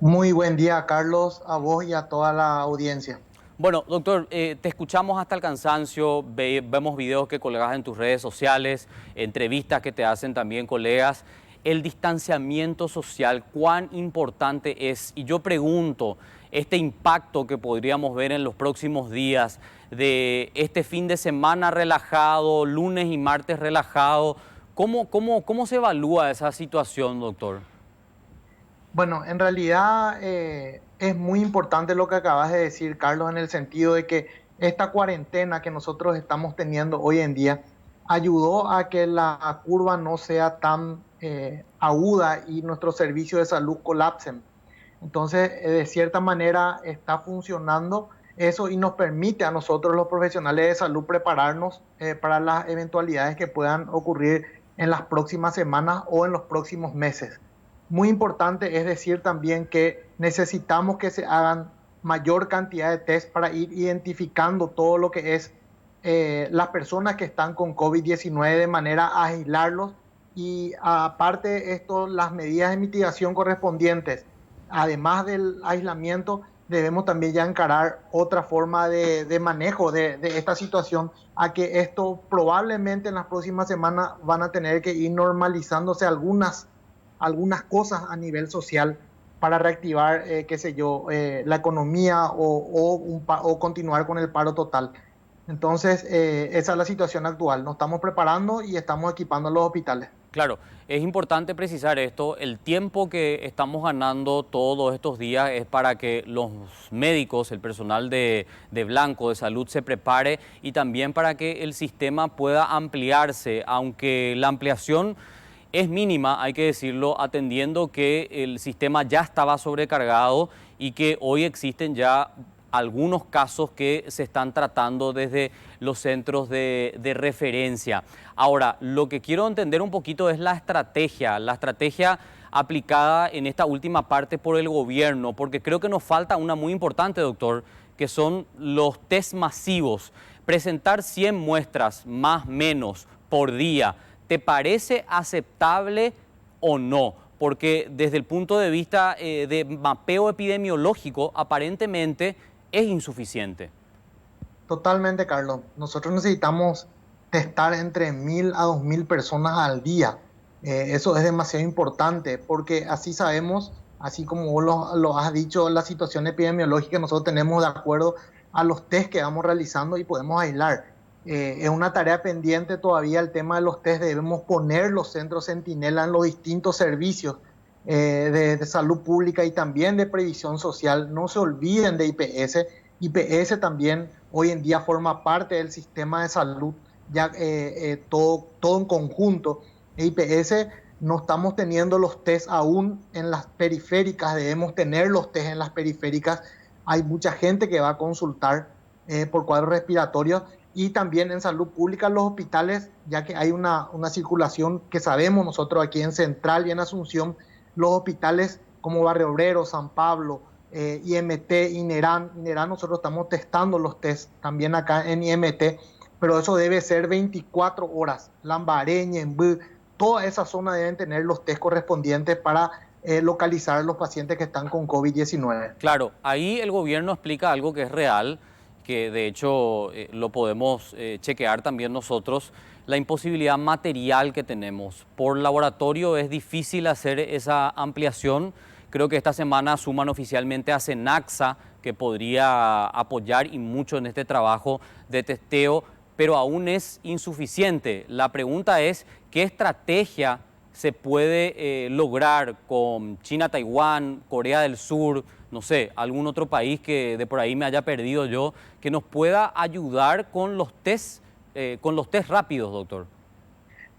Muy buen día, Carlos, a vos y a toda la audiencia. Bueno, doctor, te escuchamos hasta el cansancio, vemos videos que colgas en tus redes sociales, entrevistas que te hacen también colegas. El distanciamiento social, ¿cuán importante es? Y yo pregunto, este impacto que podríamos ver en los próximos días de este fin de semana relajado, lunes y martes relajado, ¿cómo se evalúa esa situación, doctor? Bueno, en realidad es muy importante lo que acabas de decir, Carlos, en el sentido de que esta cuarentena que nosotros estamos teniendo hoy en día ayudó a que la curva no sea tan aguda y nuestros servicios de salud colapsen. Entonces, de cierta manera está funcionando eso y nos permite a nosotros los profesionales de salud prepararnos para las eventualidades que puedan ocurrir en las próximas semanas o en los próximos meses. Muy importante es decir también que necesitamos que se hagan mayor cantidad de test para ir identificando todo lo que es las personas que están con COVID-19 de manera a aislarlos y aparte de esto, las medidas de mitigación correspondientes. Además del aislamiento, debemos también ya encarar otra forma de manejo de esta situación, a que esto probablemente en las próximas semanas van a tener que ir normalizándose algunas cosas a nivel social para reactivar, qué sé yo, la economía o continuar con el paro total. Entonces, esa es la situación actual. Nos estamos preparando y estamos equipando los hospitales. Claro, es importante precisar esto, el tiempo que estamos ganando todos estos días es para que los médicos, el personal de Blanco, de salud, se prepare y también para que el sistema pueda ampliarse, aunque la ampliación es mínima, hay que decirlo, atendiendo que el sistema ya estaba sobrecargado y que hoy existen ya algunos casos que se están tratando desde los centros de referencia. Ahora, lo que quiero entender un poquito es la estrategia aplicada en esta última parte por el gobierno, porque creo que nos falta una muy importante, doctor, que son los test masivos. Presentar 100 muestras más menos por día, ¿te parece aceptable o no? Porque desde el punto de vista de mapeo epidemiológico, aparentemente es insuficiente. Totalmente, Carlos. Nosotros necesitamos testar entre 1.000 a 2.000 personas al día. Eso es demasiado importante porque así sabemos, así como vos lo has dicho, la situación epidemiológica que nosotros tenemos de acuerdo a los test que vamos realizando y podemos aislar. Es una tarea pendiente todavía el tema de los test. Debemos poner los centros centinela en los distintos servicios de salud pública y también de previsión social. No se olviden de IPS. IPS también hoy en día forma parte del sistema de salud, ya todo en conjunto. IPS no estamos teniendo los test aún en las periféricas, debemos tener los test en las periféricas. Hay mucha gente que va a consultar por cuadros respiratorios y también en salud pública, los hospitales, ya que hay una circulación que sabemos nosotros aquí en Central y en Asunción, los hospitales como Barrio Obrero, San Pablo, IMT, INERAN, nosotros estamos testando los test también acá en IMT, pero eso debe ser 24 horas. Lambareña, Embú, toda esa zona deben tener los test correspondientes para localizar los pacientes que están con COVID-19. Claro, ahí el gobierno explica algo que es real, que de hecho lo podemos chequear también nosotros, la imposibilidad material que tenemos. Por laboratorio es difícil hacer esa ampliación. Creo que esta semana suman oficialmente a Cenaxa, que podría apoyar y mucho en este trabajo de testeo, pero aún es insuficiente. La pregunta es, ¿qué estrategia se puede lograr con China, Taiwán, Corea del Sur, no sé, algún otro país que de por ahí me haya perdido yo, que nos pueda ayudar con los test rápidos, doctor?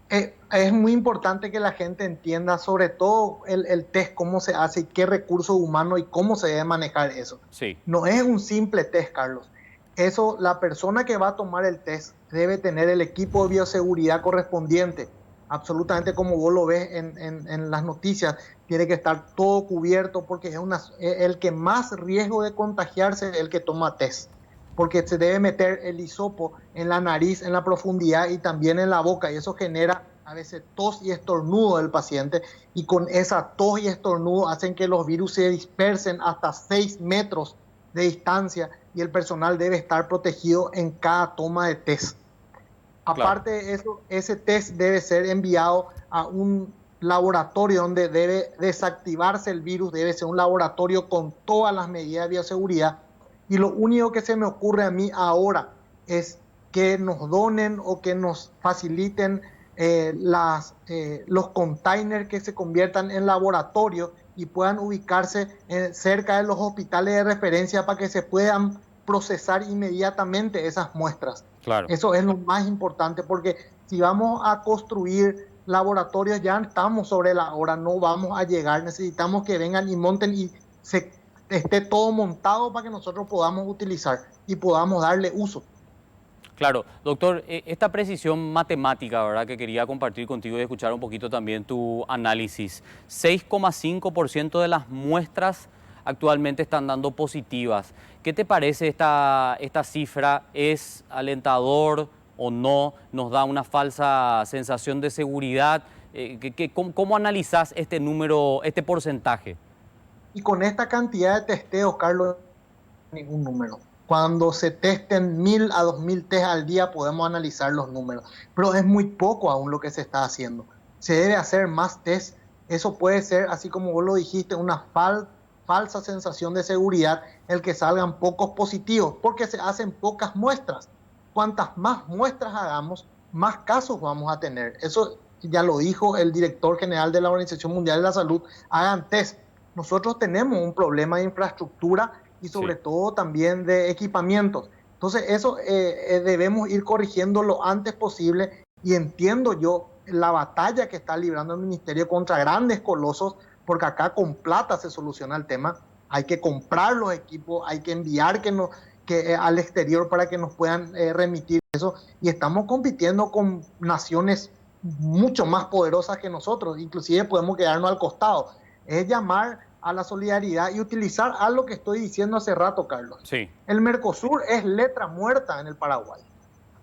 Es muy importante que la gente entienda sobre todo el test, cómo se hace y qué recursos humanos y cómo se debe manejar eso. Sí, No es un simple test, Carlos. Eso, la persona que va a tomar el test debe tener el equipo de bioseguridad correspondiente. Absolutamente como vos lo ves en las noticias, tiene que estar todo cubierto porque el que más riesgo de contagiarse es el que toma test, porque se debe meter el hisopo en la nariz, en la profundidad y también en la boca, y eso genera a veces tos y estornudo del paciente, y con esa tos y estornudo hacen que los virus se dispersen hasta 6 metros de distancia y el personal debe estar protegido en cada toma de test. Claro. Aparte de eso, ese test debe ser enviado a un laboratorio donde debe desactivarse el virus, debe ser un laboratorio con todas las medidas de bioseguridad. Y lo único que se me ocurre a mí ahora es que nos donen o que nos faciliten los containers que se conviertan en laboratorio y puedan ubicarse cerca de los hospitales de referencia para que se puedan procesar inmediatamente esas muestras. Claro. Eso es lo más importante, porque si vamos a construir laboratorios ya estamos sobre la hora, no vamos a llegar, necesitamos que vengan y monten y esté todo montado para que nosotros podamos utilizar y podamos darle uso. Claro, doctor, esta precisión matemática, ¿verdad? Que quería compartir contigo y escuchar un poquito también tu análisis. 6,5% de las muestras actualmente están dando positivas. ¿Qué te parece esta cifra? ¿Es alentador o no? ¿Nos da una falsa sensación de seguridad? ¿Cómo analizás este número, este porcentaje? Y con esta cantidad de testeos, Carlos, ningún número. Cuando se testen 1000 a 2000 test al día podemos analizar los números, pero es muy poco aún lo que se está haciendo. Se debe hacer más test. Eso puede ser, así como vos lo dijiste, una falsa sensación de seguridad el que salgan pocos positivos, porque se hacen pocas muestras. Cuantas más muestras hagamos, más casos vamos a tener. Eso ya lo dijo el director general de la Organización Mundial de la Salud. Hagan test. Nosotros tenemos un problema de infraestructura y sobre todo también de equipamientos. Entonces eso debemos ir corrigiendo lo antes posible, y entiendo yo la batalla que está librando el ministerio contra grandes colosos, porque acá con plata se soluciona el tema. Hay que comprar los equipos, hay que enviar al exterior para que nos puedan remitir eso, y estamos compitiendo con naciones mucho más poderosas que nosotros, inclusive podemos quedarnos al costado. Es llamar a la solidaridad y utilizar algo que estoy diciendo hace rato, Carlos. Sí. El Mercosur es letra muerta en el Paraguay.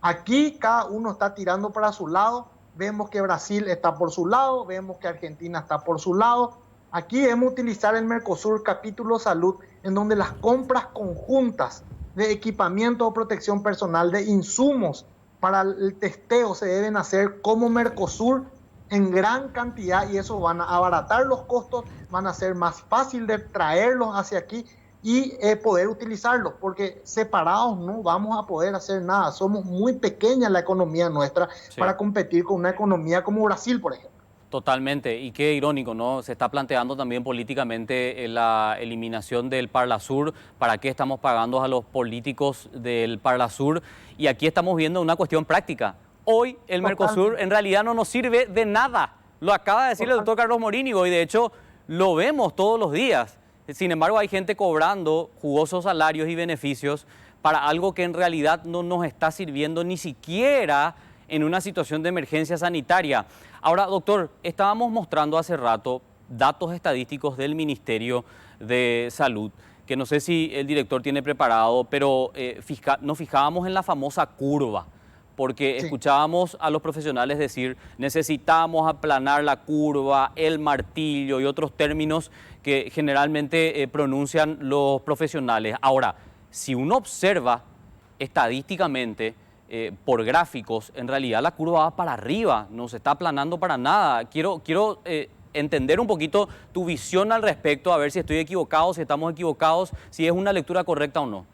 Aquí cada uno está tirando para su lado. Vemos que Brasil está por su lado, vemos que Argentina está por su lado. Aquí debemos utilizar el Mercosur capítulo salud, en donde las compras conjuntas de equipamiento o protección personal, de insumos para el testeo, se deben hacer como Mercosur en gran cantidad, y eso van a abaratar los costos, van a ser más fácil de traerlos hacia aquí y poder utilizarlos, porque separados no vamos a poder hacer nada. Somos muy pequeña la economía nuestra para competir con una economía como Brasil, por ejemplo. Totalmente, y qué irónico, ¿no? Se está planteando también políticamente la eliminación del Parlasur. ¿Para qué estamos pagando a los políticos del Parlasur? Y aquí estamos viendo una cuestión práctica. Hoy el Mercosur en realidad no nos sirve de nada. Lo acaba de decir el doctor Carlos Morínigo, y de hecho lo vemos todos los días. Sin embargo, hay gente cobrando jugosos salarios y beneficios para algo que en realidad no nos está sirviendo ni siquiera en una situación de emergencia sanitaria. Ahora, doctor, estábamos mostrando hace rato datos estadísticos del Ministerio de Salud, que no sé si el director tiene preparado, pero nos fijábamos en la famosa curva, porque escuchábamos a los profesionales decir: necesitamos aplanar la curva, el martillo y otros términos que generalmente pronuncian los profesionales. Ahora, si uno observa estadísticamente, por gráficos, en realidad la curva va para arriba, no se está aplanando para nada. Quiero entender un poquito tu visión al respecto, a ver si estoy equivocado, si estamos equivocados, si es una lectura correcta o no.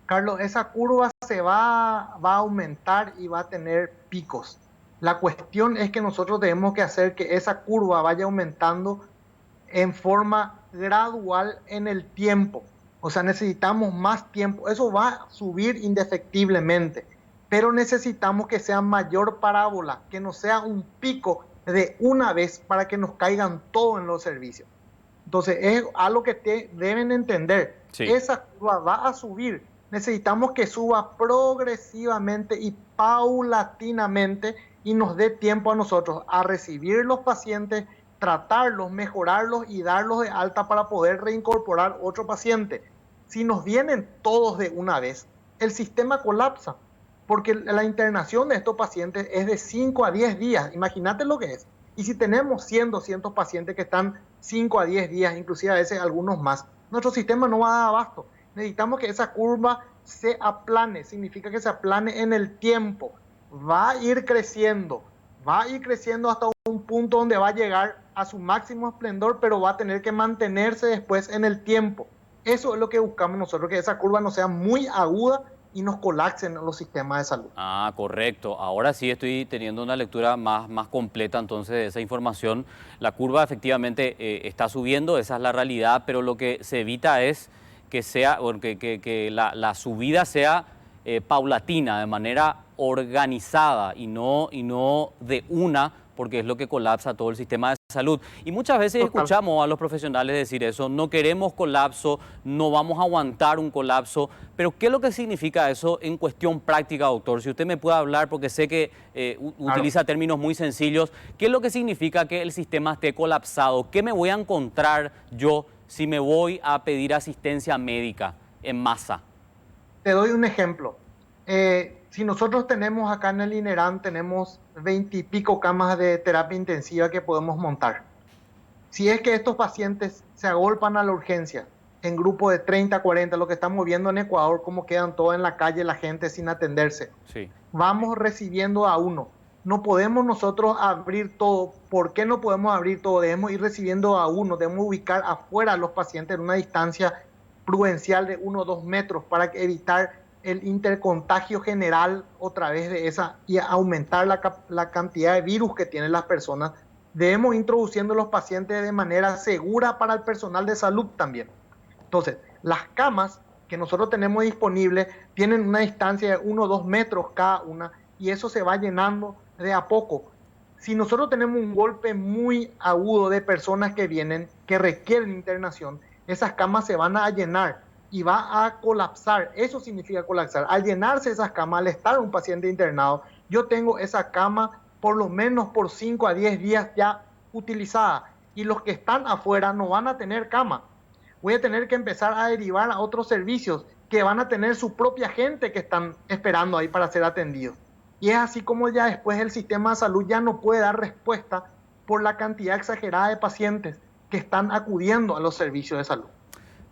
Carlos, esa curva se va a aumentar y va a tener picos. La cuestión es que nosotros tenemos que hacer que esa curva vaya aumentando en forma gradual en el tiempo. O sea, necesitamos más tiempo. Eso va a subir indefectiblemente, pero necesitamos que sea mayor parábola, que no sea un pico de una vez para que nos caigan todos en los servicios. Entonces, es algo que deben entender. Esa curva va a subir. Necesitamos que suba progresivamente y paulatinamente, y nos dé tiempo a nosotros a recibir los pacientes, tratarlos, mejorarlos y darlos de alta para poder reincorporar otro paciente. Si nos vienen todos de una vez, el sistema colapsa. porque la internación de estos pacientes es de 5 a 10 días. Imagínate lo que es. Y si tenemos 100, 200 pacientes que están 5 a 10 días, inclusive a veces algunos más, nuestro sistema no va a dar abasto. Necesitamos que esa curva se aplane, significa que se aplane en el tiempo. Va a ir creciendo hasta un punto donde va a llegar a su máximo esplendor, pero va a tener que mantenerse después en el tiempo. Eso es lo que buscamos nosotros, que esa curva no sea muy aguda y nos colapsen los sistemas de salud. Ah, correcto. Ahora sí estoy teniendo una lectura más completa entonces de esa información. La curva efectivamente está subiendo, esa es la realidad, pero lo que se evita es que sea, bueno, que la subida sea paulatina, de manera organizada y no de una, porque es lo que colapsa todo el sistema de salud. Y muchas veces Total. escuchamos a los profesionales decir eso: no queremos colapso, no vamos a aguantar un colapso. Pero ¿qué es lo que significa eso en cuestión práctica, doctor? Si usted me puede hablar, porque sé que utiliza términos muy sencillos, ¿qué es lo que significa que el sistema esté colapsado? ¿Qué me voy a encontrar yo si me voy a pedir asistencia médica en masa? Te doy un ejemplo. Si nosotros tenemos acá en el INERAN, tenemos 20 y pico camas de terapia intensiva que podemos montar. Si es que estos pacientes se agolpan a la urgencia en grupo de 30, 40, lo que estamos viendo en Ecuador, cómo quedan todos en la calle la gente sin atenderse. Sí. Vamos recibiendo a uno. No podemos nosotros abrir todo. ¿Por qué no podemos abrir todo? Debemos ir recibiendo a uno, debemos ubicar afuera a los pacientes en una distancia prudencial de 1 o 2 metros para evitar el intercontagio general otra vez de esa y aumentar la cantidad de virus que tienen las personas. Debemos introduciendo los pacientes de manera segura para el personal de salud también. Entonces, las camas que nosotros tenemos disponibles tienen una distancia de 1 o 2 metros cada una y eso se va llenando de a poco. Si nosotros tenemos un golpe muy agudo de personas que vienen, que requieren internación, esas camas se van a llenar y va a colapsar. Eso significa colapsar. Al llenarse esas camas, al estar un paciente internado, yo tengo esa cama por lo menos por 5 a 10 días ya utilizada y los que están afuera no van a tener cama. Voy a tener que empezar a derivar a otros servicios que van a tener su propia gente que están esperando ahí para ser atendidos. Y es así como ya después el sistema de salud ya no puede dar respuesta por la cantidad exagerada de pacientes que están acudiendo a los servicios de salud.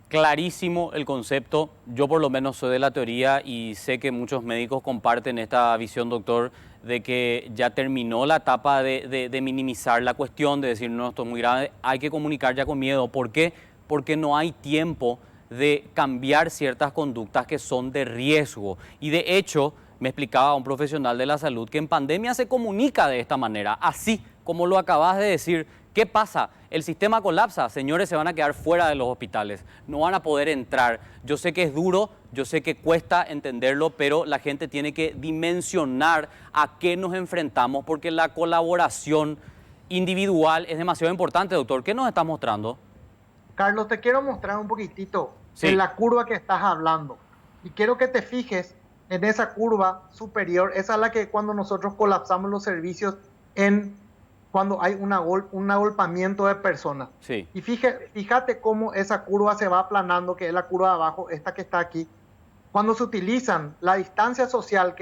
Clarísimo el concepto. Yo por lo menos soy de la teoría y sé que muchos médicos comparten esta visión, doctor, de que ya terminó la etapa de minimizar la cuestión, de decir, no, esto es muy grave, hay que comunicar ya con miedo. ¿Por qué? Porque no hay tiempo de cambiar ciertas conductas que son de riesgo. Y de hecho, me explicaba un profesional de la salud que en pandemia se comunica de esta manera, así como lo acabas de decir. ¿Qué pasa? El sistema colapsa, señores, se van a quedar fuera de los hospitales, no van a poder entrar. Yo sé que es duro, yo sé que cuesta entenderlo, pero la gente tiene que dimensionar a qué nos enfrentamos, porque la colaboración individual es demasiado importante, doctor. ¿Qué nos está mostrando? Carlos, te quiero mostrar un poquitito Sí. en la curva que estás hablando. Y quiero que te fijes en esa curva superior. Esa es la que cuando nosotros colapsamos los servicios cuando hay un agolpamiento de personas. Sí. Y fíjate cómo esa curva se va aplanando, que es la curva de abajo, esta que está aquí. Cuando se utilizan la distancia social,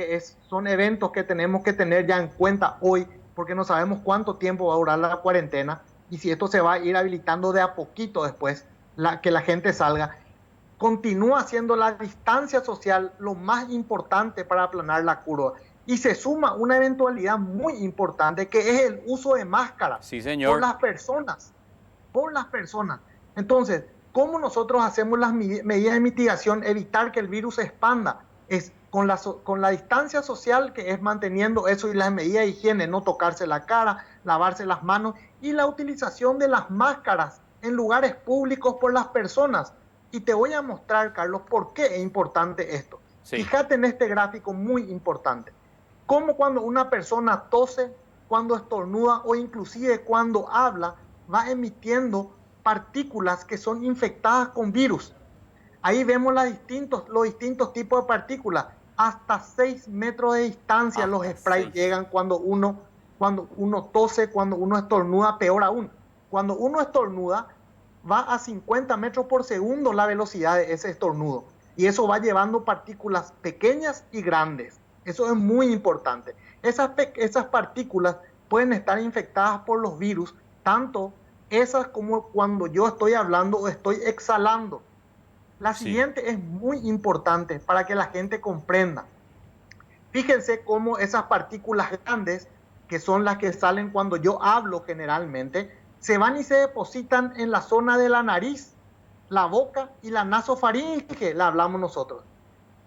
son eventos que tenemos que tener ya en cuenta hoy, porque no sabemos cuánto tiempo va a durar la cuarentena y si esto se va a ir habilitando de a poquito después, que la gente salga. Continúa siendo la distancia social lo más importante para aplanar la curva. Y se suma una eventualidad muy importante que es el uso de máscaras. Sí, señor. Por las personas. Entonces, ¿cómo nosotros hacemos las medidas de mitigación, evitar que el virus se expanda? Es con la distancia social, que es manteniendo eso, y las medidas de higiene, no tocarse la cara, lavarse las manos, y la utilización de las máscaras en lugares públicos por las personas. Y te voy a mostrar, Carlos, por qué es importante esto. Sí. Fíjate en este gráfico muy importante. Cómo cuando una persona tose, cuando estornuda o inclusive cuando habla, va emitiendo partículas que son infectadas con virus. Ahí vemos los distintos tipos de partículas. Hasta 6 metros de distancia los sprays llegan cuando uno tose, cuando uno estornuda, peor aún. Cuando uno estornuda, va a 50 metros por segundo la velocidad de ese estornudo. Y eso va llevando partículas pequeñas y grandes. Eso es muy importante. Esas partículas pueden estar infectadas por los virus, tanto esas como cuando yo estoy hablando o estoy exhalando. La Sí, siguiente es muy importante para que la gente comprenda. Fíjense cómo esas partículas grandes, que son las que salen cuando yo hablo generalmente, se van y se depositan en la zona de la nariz, la boca y la nasofaringe, la hablamos nosotros.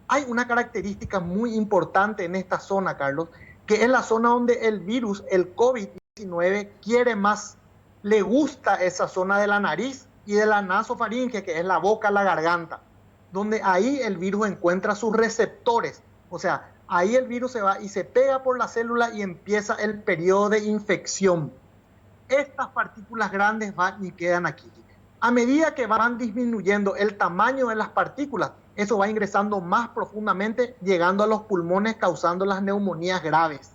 Hay una característica muy importante en esta zona, Carlos, que es la zona donde el virus, el COVID-19, quiere más. Le gusta esa zona de la nariz y de la nasofaringe, que es la boca, la garganta, donde ahí el virus encuentra sus receptores. O sea, ahí el virus se va y se pega por la célula y empieza el periodo de infección. Estas partículas grandes van y quedan aquí. A medida que van disminuyendo el tamaño de las partículas, eso va ingresando más profundamente, llegando a los pulmones, causando las neumonías graves.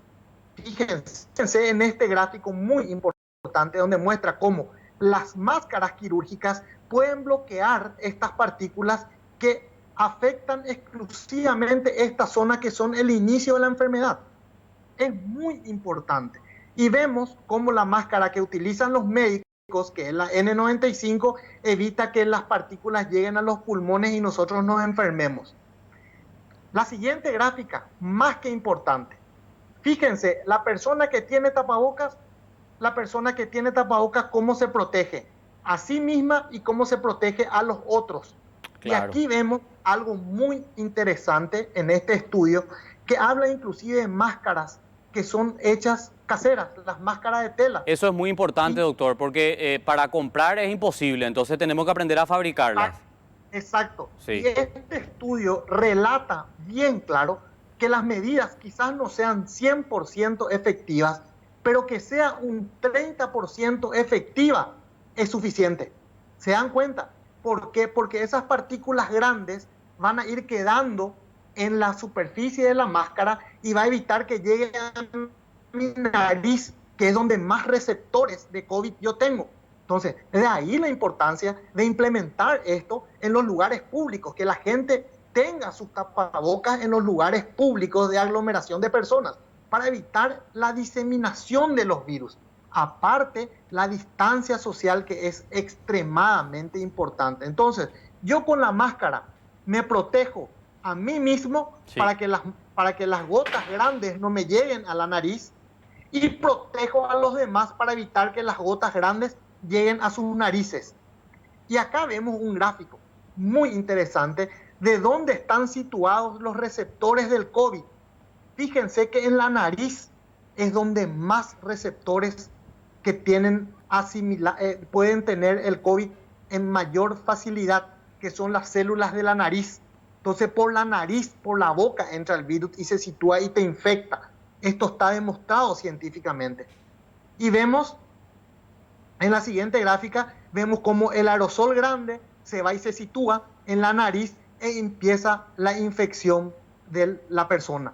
Fíjense en este gráfico muy importante donde muestra cómo las máscaras quirúrgicas pueden bloquear estas partículas que afectan exclusivamente esta zona que son el inicio de la enfermedad. Es muy importante. Y vemos cómo la máscara que utilizan los médicos, que es la N95, evita que las partículas lleguen a los pulmones y nosotros nos enfermemos. La siguiente gráfica, más que importante. Fíjense, la persona que tiene tapabocas, cómo se protege a sí misma y cómo se protege a los otros. claro. Y aquí vemos algo muy interesante en este estudio, que habla inclusive de máscaras que son hechas caseras, las máscaras de tela. Eso es muy importante, Y, doctor, porque para comprar es imposible, entonces tenemos que aprender a fabricarlas. exacto. Sí, Y este estudio relata bien claro que las medidas quizás no sean 100% efectivas, pero que sea un 30% efectiva es suficiente. ¿Se dan cuenta? ¿Por qué? Porque esas partículas grandes van a ir quedando en la superficie de la máscara y va a evitar que llegue a mi nariz, que es donde más receptores de COVID yo tengo. Entonces, de ahí la importancia de implementar esto en los lugares públicos, que la gente tenga sus tapabocas en los lugares públicos de aglomeración de personas, para evitar la diseminación de los virus. Aparte, la distancia social, que es extremadamente importante. Entonces, yo con la máscara me protejo a mí mismo sí. para que las gotas grandes no me lleguen a la nariz, y protejo a los demás para evitar que las gotas grandes lleguen a sus narices. Y acá vemos un gráfico muy interesante de dónde están situados los receptores del COVID. Fíjense que en la nariz es donde más receptores que pueden tener el COVID en mayor facilidad, que son las células de la nariz. Entonces, por la nariz, por la boca entra el virus y se sitúa y te infecta. Esto está demostrado científicamente. Y vemos en la siguiente gráfica, vemos cómo el aerosol grande se va y se sitúa en la nariz e empieza la infección de la persona.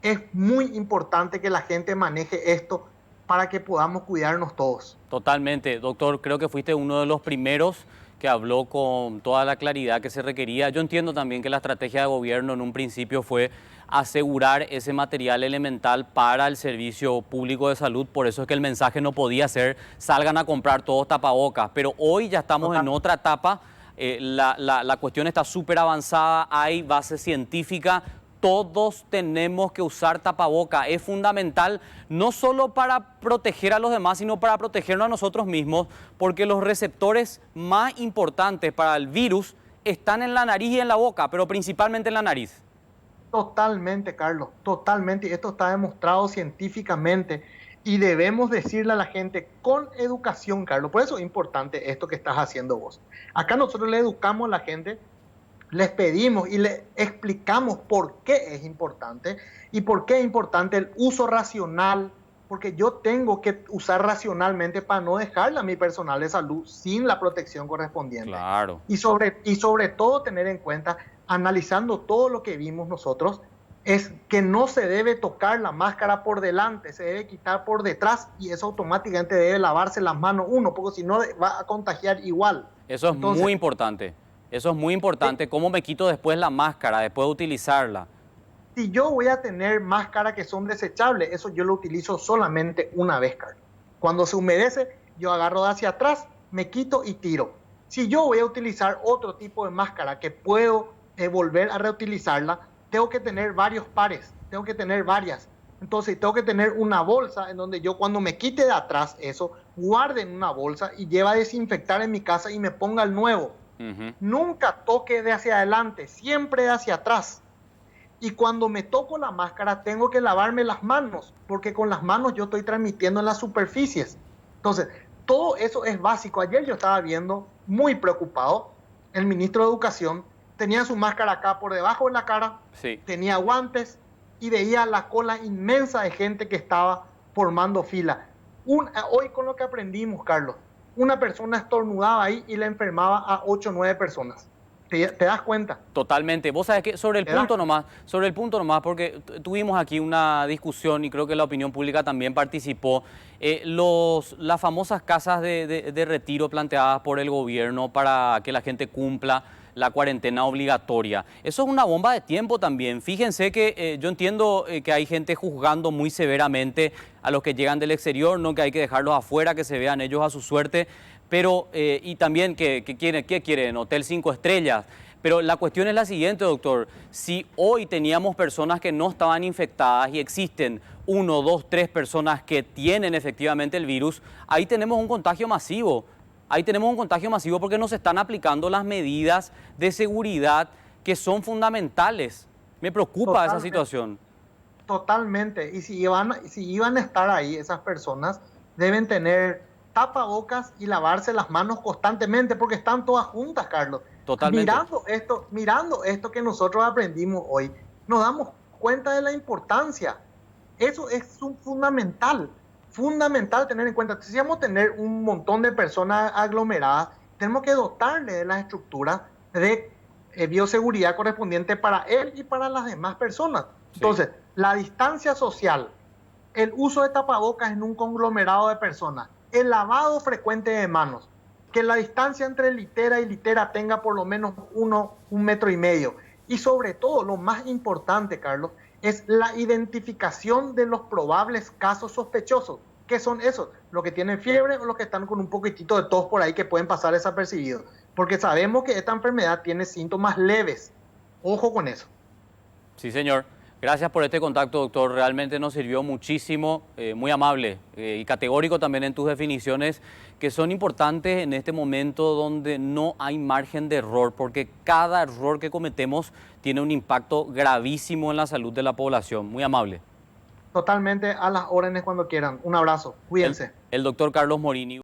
Es muy importante que la gente maneje esto para que podamos cuidarnos todos. Totalmente, doctor, creo que fuiste uno de los primeros que habló con toda la claridad que se requería. Yo entiendo también que la estrategia de gobierno en un principio fue asegurar ese material elemental para el servicio público de salud, por eso es que el mensaje no podía ser salgan a comprar todos tapabocas, pero hoy ya estamos en otra etapa, la cuestión está súper avanzada, hay base científica. Todos tenemos que usar tapaboca. Es fundamental no solo para proteger a los demás, sino para protegernos a nosotros mismos, porque los receptores más importantes para el virus están en la nariz y en la boca, pero principalmente en la nariz. Totalmente, Carlos, totalmente. Y esto está demostrado científicamente y debemos decirle a la gente con educación, Carlos. Por eso es importante esto que estás haciendo vos. Acá nosotros le educamos a la gente, les pedimos y les explicamos por qué es importante y por qué es importante el uso racional, porque yo tengo que usar racionalmente para no dejarle a mi personal de salud sin la protección correspondiente. Claro. Y sobre todo tener en cuenta, analizando todo lo que vimos nosotros, es que no se debe tocar la máscara por delante, se debe quitar por detrás y eso automáticamente debe lavarse las manos uno, porque si no va a contagiar igual. Eso es Entonces, muy importante. Eso es muy importante. ¿Cómo me quito después la máscara, después de utilizarla? Si yo voy a tener máscaras que son desechables, eso yo lo utilizo solamente una vez, Carlos. Cuando se humedece, yo agarro de hacia atrás, me quito y tiro. Si yo voy a utilizar otro tipo de máscara que puedo volver a reutilizarla, tengo que tener varios pares, tengo que tener varias. Entonces tengo que tener una bolsa en donde yo cuando me quite de atrás eso, guarde en una bolsa y lleve a desinfectar en mi casa y me ponga el nuevo. Nunca toque de hacia adelante, siempre de hacia atrás. Y cuando me toco la máscara tengo que lavarme las manos, porque con las manos yo estoy transmitiendo en las superficies. Entonces, todo eso es básico. Ayer yo estaba viendo, muy preocupado, el ministro de Educación tenía su máscara acá por debajo de la cara, Sí. tenía guantes y veía la cola inmensa de gente que estaba formando fila. Hoy con lo que aprendimos, Carlos, una persona estornudaba ahí y le enfermaba a 8 o 9 personas. ¿Te das cuenta? Totalmente. Vos sabés que sobre el punto nomás, porque tuvimos aquí una discusión y creo que la opinión pública también participó. Las famosas casas de retiro planteadas por el gobierno para que la gente cumpla la cuarentena obligatoria. Eso es una bomba de tiempo también. Fíjense que yo entiendo que hay gente juzgando muy severamente a los que llegan del exterior, no que hay que dejarlos afuera, que se vean ellos a su suerte, pero y también ¿qué quieren? Hotel 5 estrellas. Pero la cuestión es la siguiente, doctor. Si hoy teníamos personas que no estaban infectadas y existen 1, 2, 3 personas que tienen efectivamente el virus, ahí tenemos un contagio masivo. Ahí tenemos un contagio masivo porque nos están aplicando las medidas de seguridad que son fundamentales. Me preocupa esa situación. Totalmente. Y si iban a estar ahí, esas personas deben tener tapabocas y lavarse las manos constantemente porque están todas juntas, Carlos. Totalmente. Mirando esto que nosotros aprendimos hoy, nos damos cuenta de la importancia. Eso es fundamental tener en cuenta. Si vamos a tener un montón de personas aglomeradas, tenemos que dotarle de las estructuras de bioseguridad correspondiente para él y para las demás personas. Entonces, la distancia social, el uso de tapabocas en un conglomerado de personas, el lavado frecuente de manos, que la distancia entre litera y litera tenga por lo menos 1,5 metros. Y sobre todo, lo más importante, Carlos, es la identificación de los probables casos sospechosos. ¿Qué son esos? Los que tienen fiebre o los que están con un poquitito de tos por ahí que pueden pasar desapercibidos. Porque sabemos que esta enfermedad tiene síntomas leves. Ojo con eso. Sí, señor. Gracias por este contacto, doctor. Realmente nos sirvió muchísimo, muy amable y categórico también en tus definiciones, que son importantes en este momento donde no hay margen de error, porque cada error que cometemos tiene un impacto gravísimo en la salud de la población. Muy amable. Totalmente a las órdenes cuando quieran. Un abrazo. Cuídense. El doctor Carlos Morini.